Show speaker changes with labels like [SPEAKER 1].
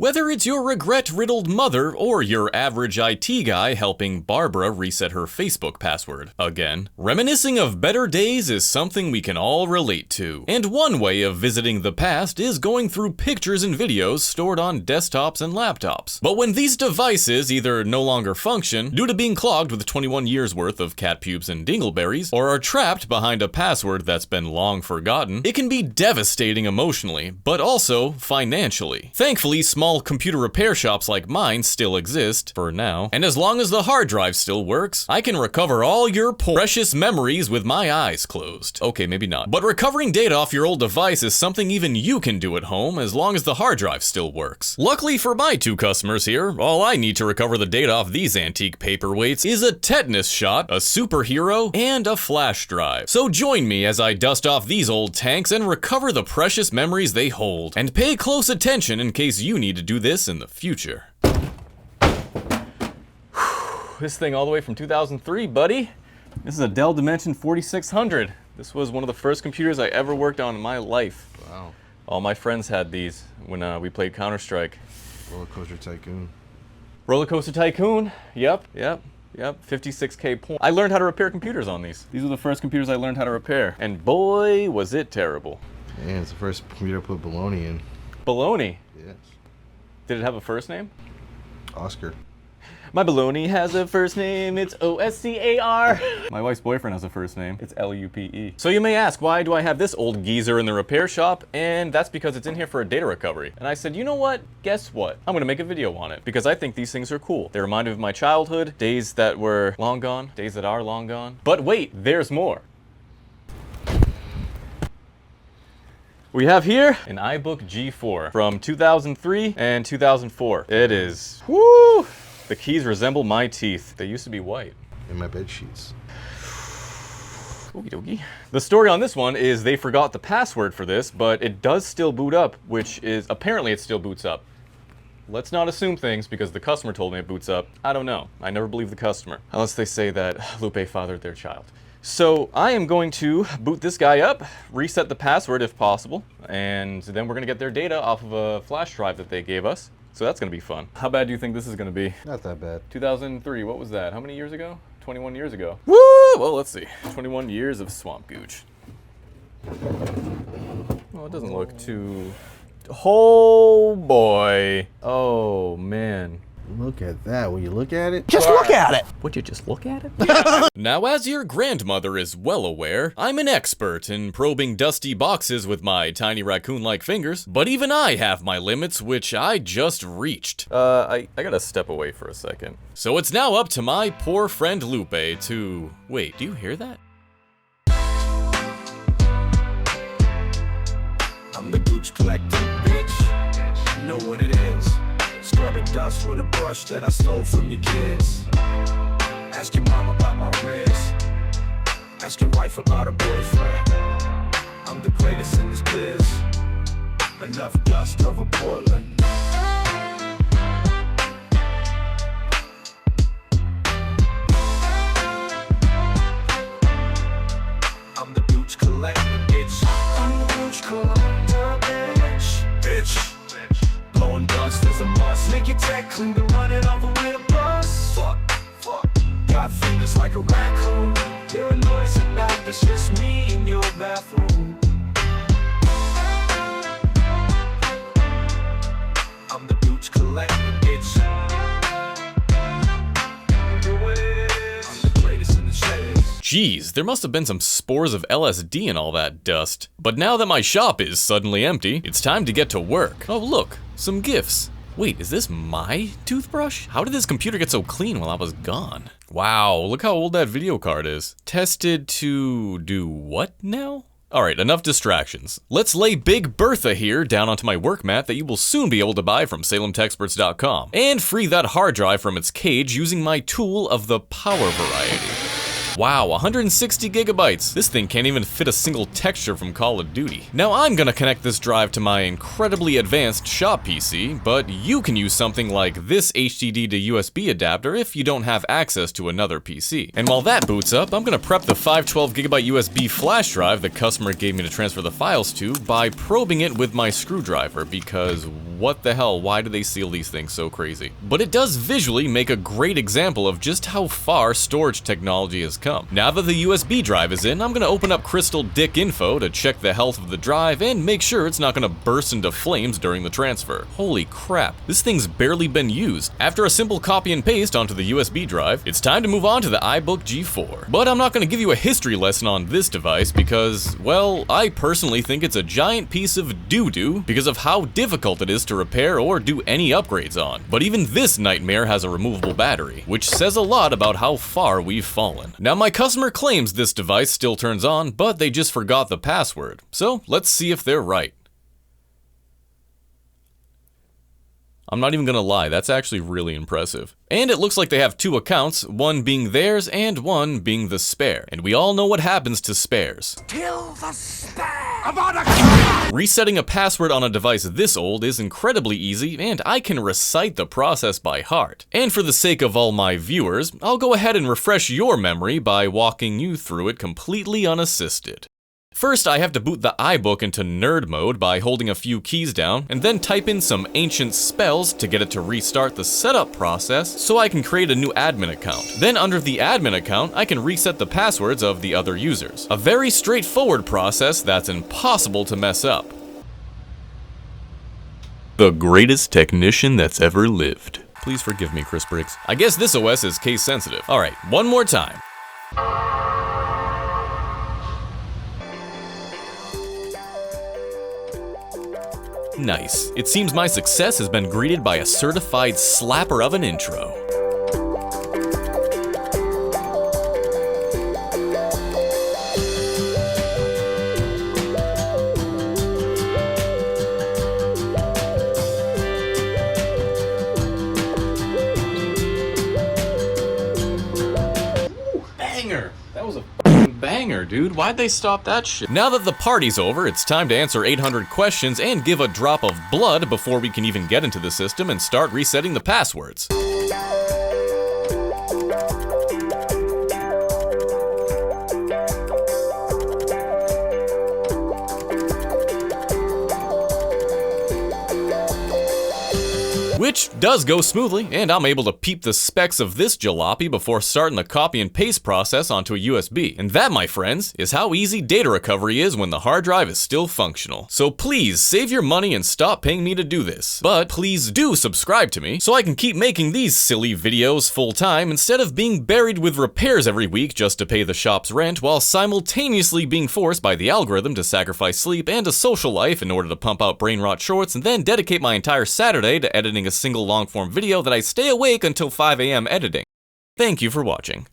[SPEAKER 1] Whether it's your regret-riddled mother or your average IT guy helping Barbara reset her Facebook password again, reminiscing of better days is something we can all relate to. And one way of visiting the past is going through pictures and videos stored on desktops and laptops. But when these devices either no longer function due to being clogged with 21 years worth of cat pubes and dingleberries, or are trapped behind a password that's been long forgotten, it can be devastating emotionally, but also financially. Thankfully, small computer repair shops like mine still exist, for now, and as long as the hard drive still works, I can recover all your precious memories with my eyes closed. Okay, maybe not. But recovering data off your old device is something even you can do at home as long as the hard drive still works. Luckily for my two customers here, all I need to recover the data off these antique paperweights is a tetanus shot, a superhero, and a flash drive. So join me as I dust off these old tanks and recover the precious memories they hold. And pay close attention in case you need to do this in the future. This thing all the way from 2003, buddy. This is a Dell Dimension 4600. This was one of the first computers I ever worked on in my life.
[SPEAKER 2] Wow.
[SPEAKER 1] All my friends had these when we played Counter-Strike.
[SPEAKER 2] Roller Coaster Tycoon.
[SPEAKER 1] Roller Coaster Tycoon. Yep. 56K point. I learned how to repair computers on these. These were the first computers I learned how to repair. And boy, was it terrible.
[SPEAKER 2] Man, it's the first computer I put baloney in.
[SPEAKER 1] Baloney?
[SPEAKER 2] Yes.
[SPEAKER 1] Did it have a first name?
[SPEAKER 2] Oscar.
[SPEAKER 1] My baloney has a first name, it's O-S-C-A-R. My wife's boyfriend has a first name, it's L-U-P-E. So you may ask, why do I have this old geezer in the repair shop? And that's because it's in here for a data recovery. And I said, you know what? Guess what? I'm gonna make a video on it because I think these things are cool. They remind me of my childhood, days that were long gone, days that are long gone. But wait, there's more. We have here an iBook G4 from 2003 and 2004. It is, whoo! The keys resemble my teeth. They used to be white.
[SPEAKER 2] In my bed sheets.
[SPEAKER 1] Okie dokie. The story on this one is they forgot the password for this, but it does still boot up, which is, apparently it still boots up. Let's not assume things because the customer told me it boots up. I don't know. I never believe the customer. Unless they say that Lupe fathered their child. So I am going to boot this guy up, reset the password if possible, and then we're gonna get their data off of a flash drive that they gave us. So that's gonna be fun. How bad do you think this is gonna be?
[SPEAKER 2] Not that bad.
[SPEAKER 1] 2003, what was that? How many years ago? 21 years ago. Woo! Well, let's see. 21 years of Swamp Gooch. Well, it doesn't look too... Oh boy. Oh man.
[SPEAKER 2] Look at that. Will you look at it?
[SPEAKER 3] Just look at it!
[SPEAKER 1] Would you just look at it? Now, as your grandmother is well aware, I'm an expert in probing dusty boxes with my tiny raccoon-like fingers, but even I have my limits, which I just reached. I gotta step away for a second. So it's now up to my poor friend Lupe to... Wait, do you hear that?
[SPEAKER 4] I'm the Gooch Collector, bitch. You know what it is. Scrubbing dust with a brush that I stole from your kids. Ask your mom about my wrist. Ask your wife about her boyfriend. I'm the greatest in this biz. Enough dust over Portland. I'm the Gooch Collector, bitch. I'm the Gooch Collector, bitch. Blowing dust is a must. Make your tech clean to run it over with a bus. Fuck. Got fingers like a raccoon. Hear a noise at night, it's just me in your bathroom. I'm the Gooch Collector, bitch. I'm the greatest in the shades.
[SPEAKER 1] Jeez, there must have been some spores of LSD in all that dust. But now that my shop is suddenly empty, it's time to get to work. Oh look, some gifts. Wait, is this my toothbrush? How did this computer get so clean while I was gone? Wow, look how old that video card is. Tested to do what now? Alright, enough distractions. Let's lay Big Bertha here down onto my work mat that you will soon be able to buy from SalemTechSperts.com, and free that hard drive from its cage using my tool of the power variety. Wow, 160 gigabytes. This thing can't even fit a single texture from Call of Duty. Now I'm gonna connect this drive to my incredibly advanced shop PC, but you can use something like this HDD to USB adapter if you don't have access to another PC. And while that boots up, I'm gonna prep the 512 gigabyte USB flash drive the customer gave me to transfer the files to by probing it with my screwdriver, because what the hell, why do they seal these things so crazy? But it does visually make a great example of just how far storage technology has come. Now that the USB drive is in, I'm gonna open up Crystal Dick Info to check the health of the drive and make sure it's not gonna burst into flames during the transfer. Holy crap, this thing's barely been used. After a simple copy and paste onto the USB drive, it's time to move on to the iBook G4. But I'm not gonna give you a history lesson on this device because, well, I personally think it's a giant piece of doo-doo because of how difficult it is to repair or do any upgrades on. But even this nightmare has a removable battery, which says a lot about how far we've fallen. Now my customer claims this device still turns on, but they just forgot the password. So let's see if they're right. I'm not even gonna lie, that's actually really impressive. And it looks like they have two accounts, one being theirs and one being the spare. And we all know what happens to spares.
[SPEAKER 4] Kill the spare!
[SPEAKER 1] Resetting a password on a device this old is incredibly easy, and I can recite the process by heart. And for the sake of all my viewers, I'll go ahead and refresh your memory by walking you through it completely unassisted. First, I have to boot the iBook into nerd mode by holding a few keys down, and then type in some ancient spells to get it to restart the setup process so I can create a new admin account. Then under the admin account, I can reset the passwords of the other users. A very straightforward process that's impossible to mess up. The greatest technician that's ever lived. Please forgive me, Chris Briggs. I guess this OS is case sensitive. Alright, one more time. Nice. It seems my success has been greeted by a certified slapper of an intro. Banger! That was a banger, dude. Why'd they stop that shit? Now that the party's over, it's time to answer 800 questions and give a drop of blood before we can even get into the system and start resetting the passwords. Which does go smoothly, and I'm able to peep the specs of this jalopy before starting the copy and paste process onto a USB. And that, my friends, is how easy data recovery is when the hard drive is still functional. So please save your money and stop paying me to do this. But please do subscribe to me so I can keep making these silly videos full time instead of being buried with repairs every week just to pay the shop's rent while simultaneously being forced by the algorithm to sacrifice sleep and a social life in order to pump out brain rot shorts and then dedicate my entire Saturday to editing a single long-form video that I stay awake until 5 AM editing. Thank you for watching.